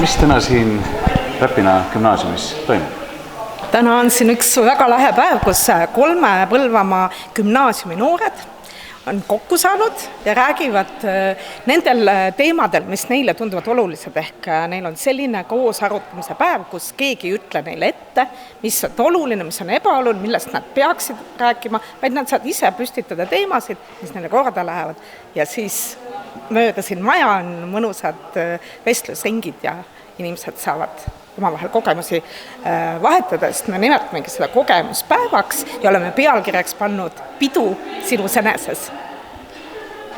Mis täna siin Räpina gümnaasiumis toimub? Täna on siin üks väga lahe päev, kus 3 Põlvamaa gümnaasiumi noored on kokku saanud ja räägivad nendel teemadel, mis neile tunduvad olulised, ehk neil on selline koos arutamise päev, kus keegi ei ütle neile ette, mis on oluline, mis on ebaoluline, millest nad peaksid rääkima, vaid nad saavad ise püstitada teemasid, mis neile korda lähevad. Ja siis mööda siin maja on mõnusad vestlusringid ja inimesed saavad omavahel kogemusi vahetada, sest me nimetamegi seda kogemuspäevaks ja oleme pealkirjaks pannud pidu sinus eneses.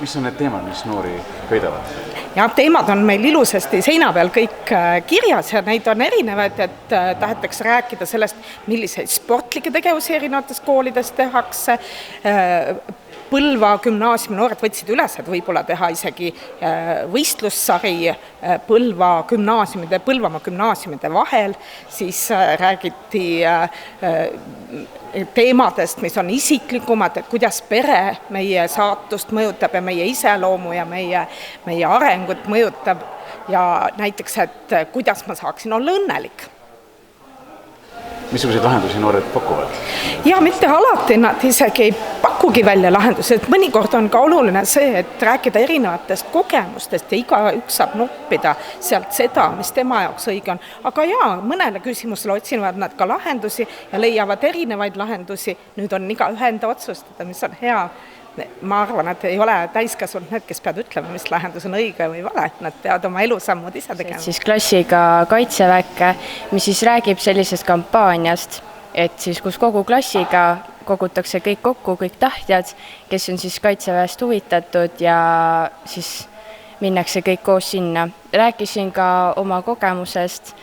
Mis on need teemad, mis noori köidavad? Ja teemad on meil ilusasti seina peal kõik kirjas ja neid on erinevaid, et tahetakse rääkida sellest, milliseid sportlikke tegevusi erinevates koolides tehakse. Põlva gümnaasiumi noored võtsid üles, et võib-olla teha isegi võistlussari Põlvamaa gümnaasiumide vahel, siis räägiti teemadest, mis on isiklikumad, et kuidas pere meie saatust mõjutab ja meie iseloomu ja meie arengut mõjutab ja näiteks, et kuidas ma saaksin olla õnnelik. Missuguseid lahendusi noored pakuvad? Ja mitte alati nad isegi ei pakugi välja lahendusi, et mõnikord on ka oluline see, et rääkida erinevatest kogemustest ja igaüks saab noppida sealt seda, mis tema jaoks õige on. Aga mõnele küsimusele otsivad nad ka lahendusi ja leiavad erinevaid lahendusi. Nüüd on igaühe enda otsustada, mis on hea. Ma arvan, et ei ole täiskasvanud need, kes peavad ütlema, mis lahendus on õige või vale, et nad peavad oma elusammud ise tegema. Siis klassiga kaitseväkke, mis siis räägib sellisest kampaaniast, et siis kus kogu klassiga kogutakse kõik kokku, kõik tahtjad, kes on siis kaitseväest huvitatud ja siis minnakse kõik koos sinna. Rääkisin ka oma kogemusest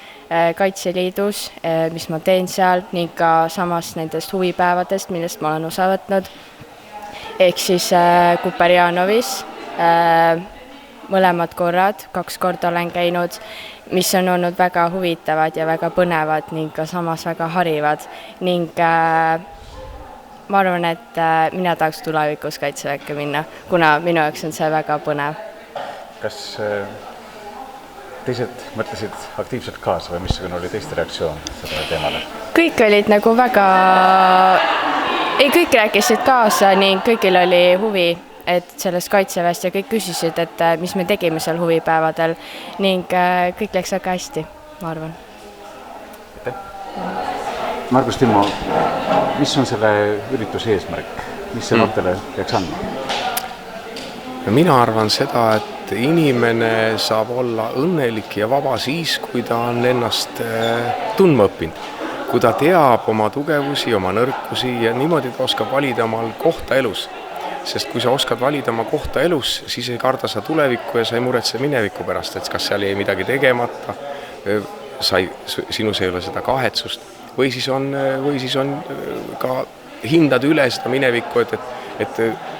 Kaitseliidus, mis ma teen seal, ning ka samas nendest huvipäevadest, millest ma olen osa võtnud. Ehk siis Kuperjanovis mõlemad korrad, 2 korda olen käinud, mis on olnud väga huvitavad ja väga põnevad ning ka samas väga harivad. Ning ma arvan, et mina tahaks tulevikus kaitseväkke minna, kuna minu jaoks on see väga põnev. Kas teised mõtlesid aktiivselt kaasa või missugune oli teiste reaktsioon sellele teemale? Kõik olid nagu väga... kõik rääkisid kaasa ning kõigil oli huvi, et sellest kaitseväest ja kõik küsisid, et mis me tegime seal huvipäevadel ning kõik läks väga hästi, ma arvan. Margus Timmo, mis on selle ürituse eesmärk? Mis see noortele peaks andma? Mina arvan seda, et inimene saab olla õnnelik ja vaba siis, kui ta on ennast tundma õppinud. Kui ta teab oma tugevusi, oma nõrkusi ja niimoodi ta oskab valida omal kohta elus. Sest kui sa oskad valida oma kohta elus, siis ei karda sa tulevikku ja sa ei muretse mineviku pärast, et kas seal ei midagi tegemata, sinus ei ole seda kahetsust või siis on ka hindad üle seda minevikku, et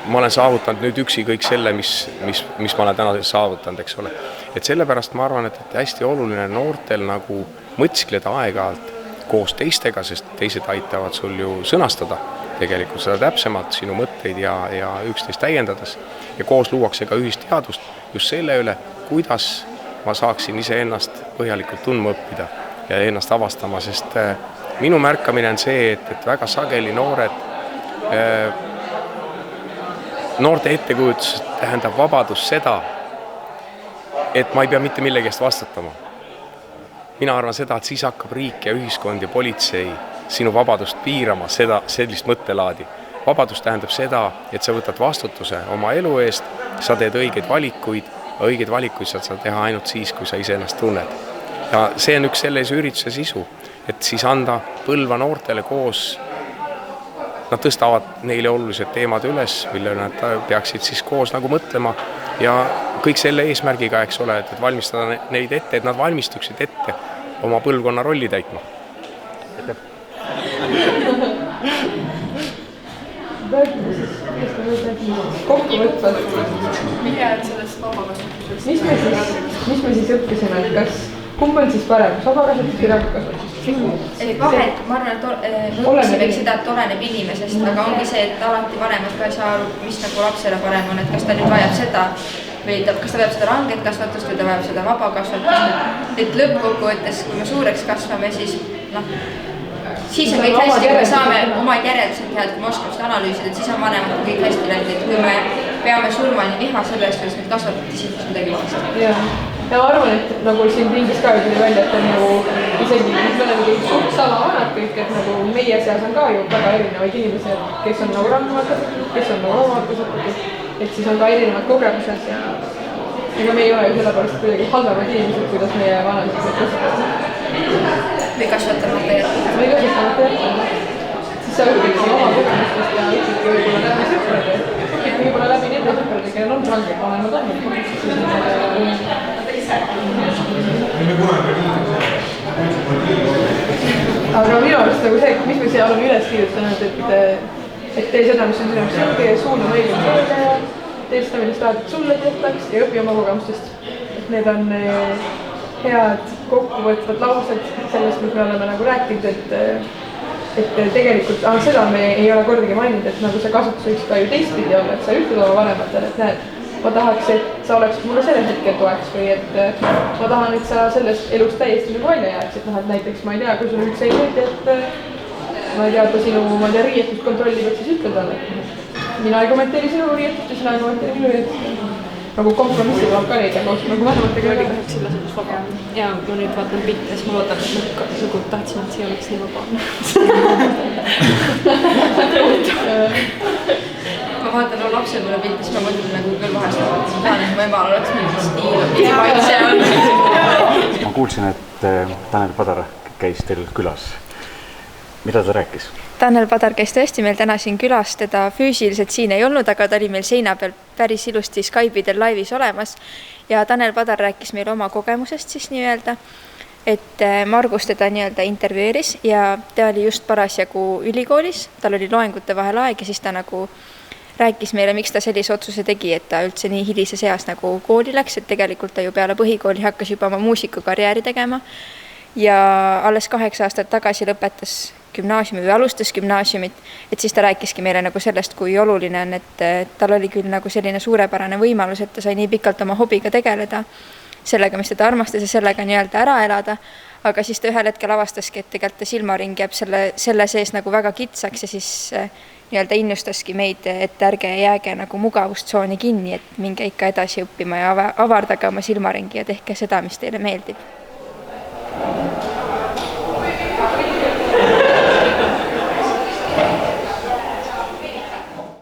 ma olen saavutanud nüüd üksi kõik selle, mis ma olen täna saavutanud, eks ole. Et sellepärast ma arvan, et hästi oluline noortel nagu mõtskleda aeg-ajalt koos teistega, sest teised aitavad sul ju sõnastada tegelikult seda täpsemalt sinu mõtteid ja üksteist täiendades. Ja koos luuakse ka ühist teadust just selle üle, kuidas ma saaksin ise ennast põhjalikult tundma õppida ja ennast avastama, sest minu märkamine on see, et väga sageli noorte ettekujutus tähendab vabadus seda, et ma ei pea mitte millegi eest vastutama. Mina arvan seda, et siis hakkab riik ja ühiskond ja politsei sinu vabadust piirama sellist mõttelaadi. Vabadus tähendab seda, et sa võtad vastutuse oma elu eest, sa teed õigeid valikuid saad sa teha ainult siis, kui sa ise ennast tunned. Ja see on üks sellise ürituse sisu, et siis anda Põlva noortele koos, nad tõstavad neile olulised teemad üles, mille nad peaksid siis koos nagu mõtlema ja kõik selle eesmärgiga, eks ole, et valmistada neid ette, et nad valmistuksid ette oma põlvkonna rolli täitma. Mis me siis õppisime, et kas kumb on siis parem, vabakasutus või rahvakasutus? Vahet, ma arvan, et õppisime seda, et oleneb inimesest, aga ongi see, et alati vanemad ka ei saa aru, mis nagu lapsele parem on, et kas ta nüüd vajab seda või kas ta vajab seda ranget kasvatust või ta vajab seda vaba kasvatust. Et lõppkokkuvõttes, kui me suureks kasvame, siis siis on kõik hästi, kui me saame oma järeldused teha, et kui me oskame seda analüüsida, et siis on vanemad kõik hästi läinud, et kui me peame surmani viha selle eest, kuidas meid kasvatati, siis on midagi valesti. Ja ma arvan, et nagu siin ringis ka tuli välja, et on nagu isegi, me oleme kõik suht salavanad kõik, et nagu meie seas on ka ju väga erinevaid inimesi, kes on nagu rangumalt kasutatud, kes on nagu omalt kasutatud, et siis on ka erinevad kogemused ja ega me ei ole ju sellepärast kuidagi halvemad inimesed, kuidas meie vanasid kasvatavad. Või kasvatamata jätta. Või kasvatamata jätta. Siis sa õpidki oma kogemustest ja õpidki võib-olla läbi sõprade. Õpidki võib-olla läbi nende sõprade, kellel on ranged vanemad olnud. Aga minu arust nagu see, mis me siia oleme üles kirjutanud, et tee seda, mis on sinu selge ja suuna õigem selge ja tee seda, millest tahad, et sulle tehtaks ja õpi oma kogemustest. Et need on head kokkuvõtvad laused sellest, mis me oleme nagu rääkinud, et tegelikult seda me ei ole kordagi maininud, et nagu see kasutus võiks ka ju teistpidi olla, et sa ütled oma vanematele, et näed, ma tahaks, et sa oleksid mulle sellel hetkel toeks või et ma tahan, et sa sellest elust täiesti nagu välja jääksid, et näiteks ma ei tea, kui sul üldse ei meeldi, et ma ei tea, ta sinu riietust kontrollib, et siis ütled talle, et mina ei kommenteeri sinu riietust ja sina ei kommenteeri minu riietust. Nagu kompromissi tuleb ka leida koos nagu vanematega oli kahjuks selles mõttes vaba. Ja ma nüüd vaatan pilte, siis ma loodan, et ma nagu tahtsin, et see oleks nii vaba. Ma vaatan lapsepõlve pilti, siis ma mõtlen nagu küll vahest, et tahan, et mu emal oleks mingi stiil ja maitse on. Ma kuulsin, et Tanel Padar käis teil külas. Mida ta rääkis? Tanel Padar käis tõesti meil täna siin külas, teda füüsiliselt siin ei olnud, aga ta oli meil seina peal päris ilusti Skype'idel laivis olemas ja Tanel Padar rääkis meile oma kogemusest siis nii-öelda, et Margus teda nii-öelda intervjueeris ja ta oli just parasjagu ülikoolis, tal oli loengute vahel aeg ja siis ta nagu rääkis meile, miks ta sellise otsuse tegi, et ta üldse nii hilises eas nagu kooli läks, et tegelikult ta ju peale põhikooli hakkas juba oma muusikukarjääri tegema ja alles 8 aastat tagasi lõpetas gümnaasiumi või alustas gümnaasiumit, et siis ta rääkiski meile nagu sellest, kui oluline on, et tal oli küll nagu selline suurepärane võimalus, et ta sai nii pikalt oma hobiga tegeleda, sellega, mis teda armastas ja sellega nii-öelda ära elada, aga siis ta ühel hetkel avastaski, et tegelikult ta silmaring jääb selle sees nagu väga kitsaks ja siis nii-öelda innustaski meid, et ärge jääge nagu mugavustsooni kinni, et minge ikka edasi õppima ja avardage oma silmaringi ja tehke seda, mis teile meeldib.